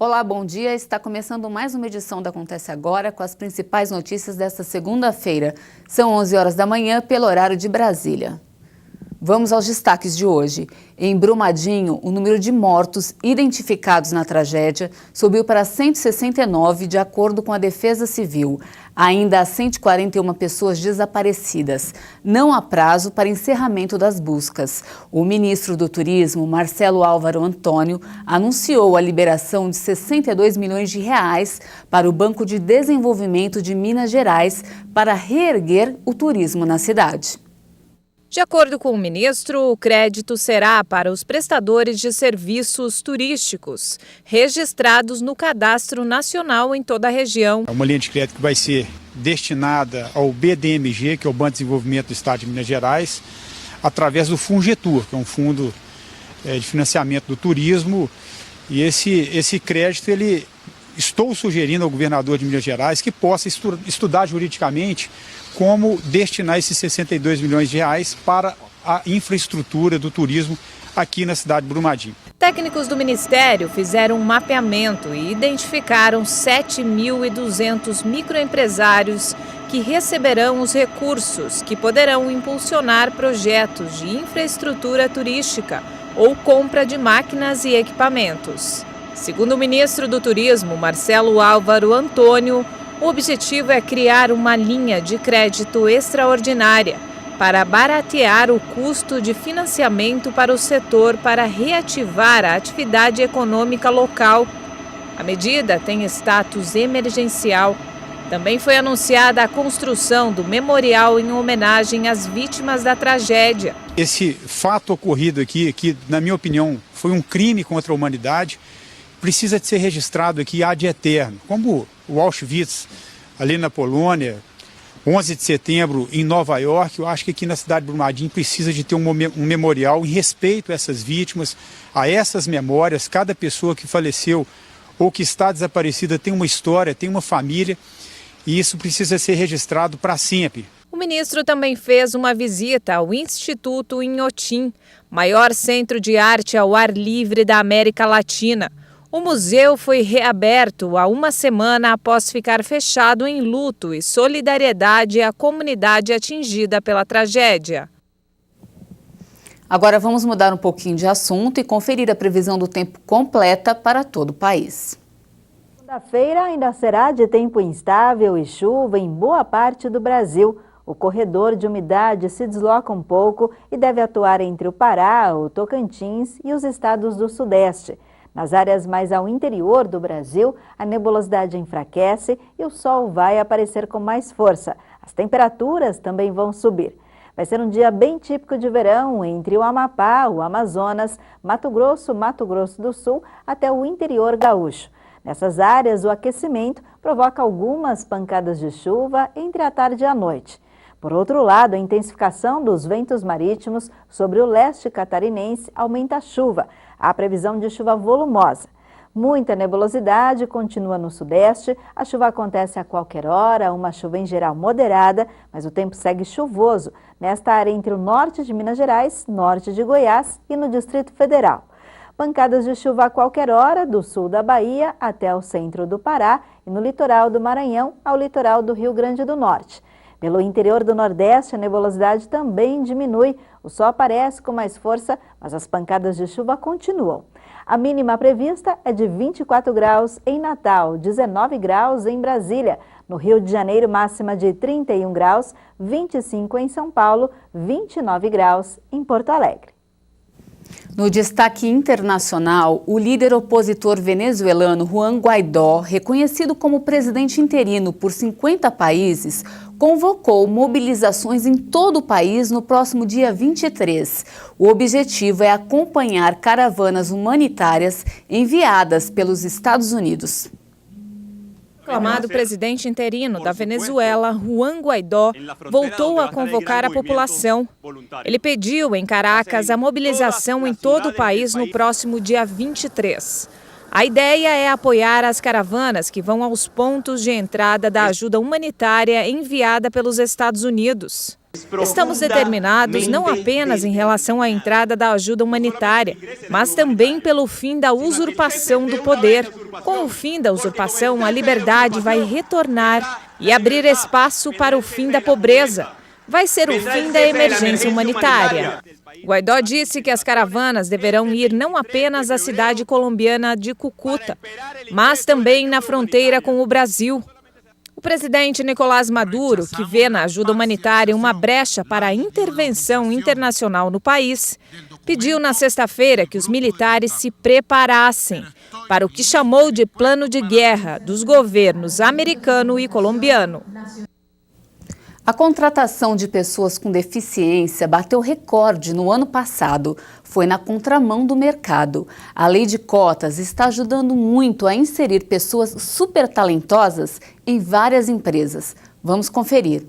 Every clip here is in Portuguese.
Olá, bom dia. Está começando mais uma edição do Acontece Agora com as principais notícias desta segunda-feira. São 11 horas da manhã pelo horário de Brasília. Vamos aos destaques de hoje. Em Brumadinho, o número de mortos identificados na tragédia subiu para 169, de acordo com a Defesa Civil. Ainda há 141 pessoas desaparecidas. Não há prazo para encerramento das buscas. O ministro do Turismo, Marcelo Álvaro Antônio, anunciou a liberação de 62 milhões de reais para o Banco de Desenvolvimento de Minas Gerais para reerguer o turismo na cidade. De acordo com o ministro, o crédito será para os prestadores de serviços turísticos, registrados no Cadastro Nacional em toda a região. É uma linha de crédito que vai ser destinada ao BDMG, que é o Banco de Desenvolvimento do Estado de Minas Gerais, através do Fungetur, que é um fundo de financiamento do turismo. E esse crédito, estou sugerindo ao governador de Minas Gerais que possa estudar juridicamente como destinar esses 62 milhões de reais para a infraestrutura do turismo aqui na cidade de Brumadinho. Técnicos do Ministério fizeram um mapeamento e identificaram 7.200 microempresários que receberão os recursos que poderão impulsionar projetos de infraestrutura turística ou compra de máquinas e equipamentos. Segundo o ministro do Turismo, Marcelo Álvaro Antônio, o objetivo é criar uma linha de crédito extraordinária para baratear o custo de financiamento para o setor para reativar a atividade econômica local. A medida tem status emergencial. Também foi anunciada a construção do memorial em homenagem às vítimas da tragédia. Esse fato ocorrido aqui, que na minha opinião foi um crime contra a humanidade, precisa de ser registrado aqui ad eterno, como o Auschwitz ali na Polônia, 11 de setembro em Nova York. Eu acho que aqui na cidade de Brumadinho precisa de ter um memorial em respeito a essas vítimas, a essas memórias. Cada pessoa que faleceu ou que está desaparecida tem uma história, tem uma família, e isso precisa ser registrado para sempre. O ministro também fez uma visita ao Instituto Inhotim, maior centro de arte ao ar livre da América Latina. O museu foi reaberto há uma semana após ficar fechado em luto e solidariedade à comunidade atingida pela tragédia. Agora vamos mudar um pouquinho de assunto e conferir a previsão do tempo completa para todo o país. Segunda-feira ainda será de tempo instável e chuva em boa parte do Brasil. O corredor de umidade se desloca um pouco e deve atuar entre o Pará, o Tocantins e os estados do Sudeste. Nas áreas mais ao interior do Brasil, a nebulosidade enfraquece e o sol vai aparecer com mais força. As temperaturas também vão subir. Vai ser um dia bem típico de verão entre o Amapá, o Amazonas, Mato Grosso do Sul até o interior gaúcho. Nessas áreas, o aquecimento provoca algumas pancadas de chuva entre a tarde e a noite. Por outro lado, a intensificação dos ventos marítimos sobre o leste catarinense aumenta a chuva. Há previsão de chuva volumosa. Muita nebulosidade continua no sudeste. A chuva acontece a qualquer hora, uma chuva em geral moderada, mas o tempo segue chuvoso nesta área entre o norte de Minas Gerais, norte de Goiás e no Distrito Federal. Pancadas de chuva a qualquer hora, do sul da Bahia até o centro do Pará e no litoral do Maranhão ao litoral do Rio Grande do Norte. Pelo interior do Nordeste, a nebulosidade também diminui. O sol aparece com mais força, mas as pancadas de chuva continuam. A mínima prevista é de 24 graus em Natal, 19 graus em Brasília. No Rio de Janeiro, máxima de 31 graus, 25 em São Paulo, 29 graus em Porto Alegre. No destaque internacional, o líder opositor venezuelano Juan Guaidó, reconhecido como presidente interino por 50 países, convocou mobilizações em todo o país no próximo dia 23. O objetivo é acompanhar caravanas humanitárias enviadas pelos Estados Unidos. O aclamado presidente interino da Venezuela, Juan Guaidó, voltou a convocar a população. Ele pediu em Caracas a mobilização em todo o país no próximo dia 23. A ideia é apoiar as caravanas que vão aos pontos de entrada da ajuda humanitária enviada pelos Estados Unidos. Estamos determinados não apenas em relação à entrada da ajuda humanitária, mas também pelo fim da usurpação do poder. Com o fim da usurpação, a liberdade vai retornar e abrir espaço para o fim da pobreza. Vai ser o fim da emergência humanitária. Guaidó disse que as caravanas deverão ir não apenas à cidade colombiana de Cúcuta, mas também na fronteira com o Brasil. O presidente Nicolás Maduro, que vê na ajuda humanitária uma brecha para a intervenção internacional no país, pediu na sexta-feira que os militares se preparassem para o que chamou de plano de guerra dos governos americano e colombiano. A contratação de pessoas com deficiência bateu recorde no ano passado. Foi na contramão do mercado. A lei de cotas está ajudando muito a inserir pessoas super talentosas em várias empresas. Vamos conferir.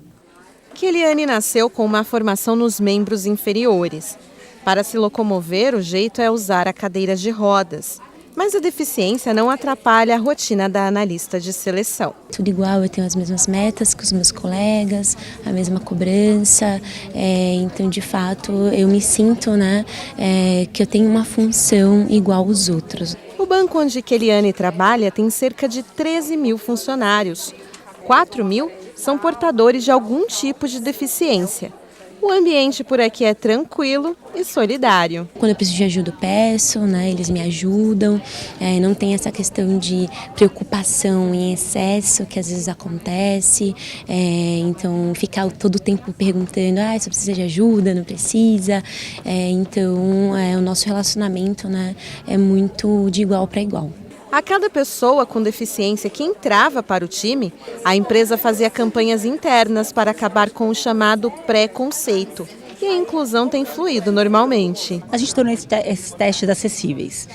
Keliane nasceu com uma formação nos membros inferiores. Para se locomover, o jeito é usar a cadeira de rodas. Mas a deficiência não atrapalha a rotina da analista de seleção. Tudo igual, eu tenho as mesmas metas que os meus colegas, a mesma cobrança, então de fato eu me sinto que eu tenho uma função igual aos outros. O banco onde Keliane trabalha tem cerca de 13 mil funcionários. 4 mil são portadores de algum tipo de deficiência. O ambiente por aqui é tranquilo e solidário. Quando eu preciso de ajuda, eu peço, eles me ajudam. Não tem essa questão de preocupação em excesso que às vezes acontece. Então, ficar todo o tempo perguntando, você precisa de ajuda, não precisa. Então, o nosso relacionamento é muito de igual para igual. A cada pessoa com deficiência que entrava para o time, a empresa fazia campanhas internas para acabar com o chamado preconceito. E a inclusão tem fluído normalmente. A gente tornou esses testes acessíveis.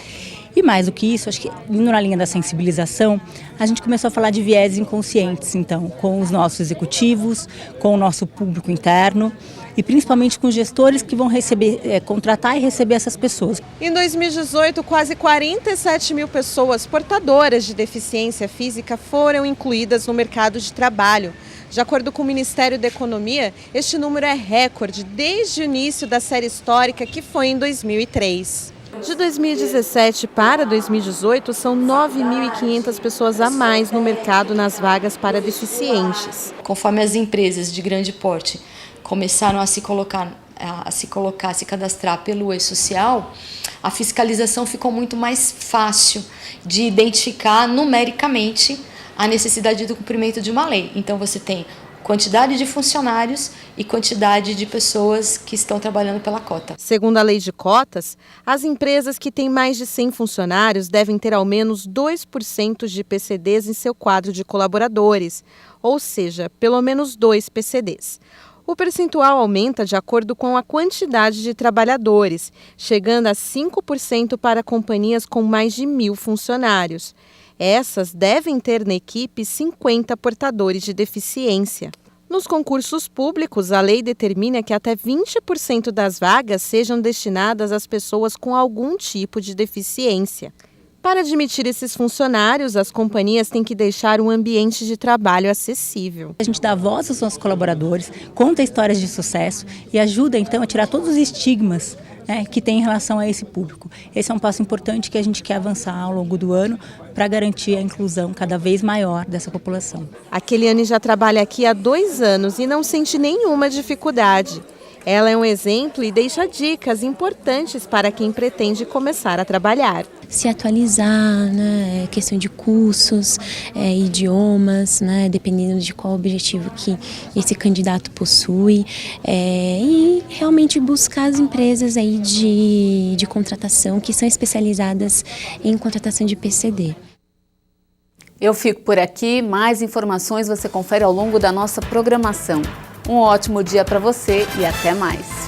E mais do que isso, acho que indo na linha da sensibilização, a gente começou a falar de viés inconscientes, então, com os nossos executivos, com o nosso público interno e principalmente com os gestores que vão contratar e receber essas pessoas. Em 2018, quase 47 mil pessoas portadoras de deficiência física foram incluídas no mercado de trabalho. De acordo com o Ministério da Economia, este número é recorde desde o início da série histórica, que foi em 2003. De 2017 para 2018, são 9.500 pessoas a mais no mercado nas vagas para deficientes. Conforme as empresas de grande porte começaram a se cadastrar pelo e-social, a fiscalização ficou muito mais fácil de identificar numericamente a necessidade do cumprimento de uma lei. Então você tem quantidade de funcionários e quantidade de pessoas que estão trabalhando pela cota. Segundo a lei de cotas, as empresas que têm mais de 100 funcionários devem ter ao menos 2% de PCDs em seu quadro de colaboradores, ou seja, pelo menos 2 PCDs. O percentual aumenta de acordo com a quantidade de trabalhadores, chegando a 5% para companhias com mais de 1.000 funcionários. Essas devem ter na equipe 50 portadores de deficiência. Nos concursos públicos, a lei determina que até 20% das vagas sejam destinadas às pessoas com algum tipo de deficiência. Para admitir esses funcionários, as companhias têm que deixar um ambiente de trabalho acessível. A gente dá voz aos nossos colaboradores, conta histórias de sucesso e ajuda então a tirar todos os estigmas que tem em relação a esse público. Esse é um passo importante que a gente quer avançar ao longo do ano para garantir a inclusão cada vez maior dessa população. A Keliane já trabalha aqui há 2 anos e não sente nenhuma dificuldade. Ela é um exemplo e deixa dicas importantes para quem pretende começar a trabalhar. Se atualizar, questão de cursos, idiomas, dependendo de qual objetivo que esse candidato possui, e realmente buscar as empresas aí de contratação que são especializadas em contratação de PCD. Eu fico por aqui, mais informações você confere ao longo da nossa programação. Um ótimo dia para você e até mais!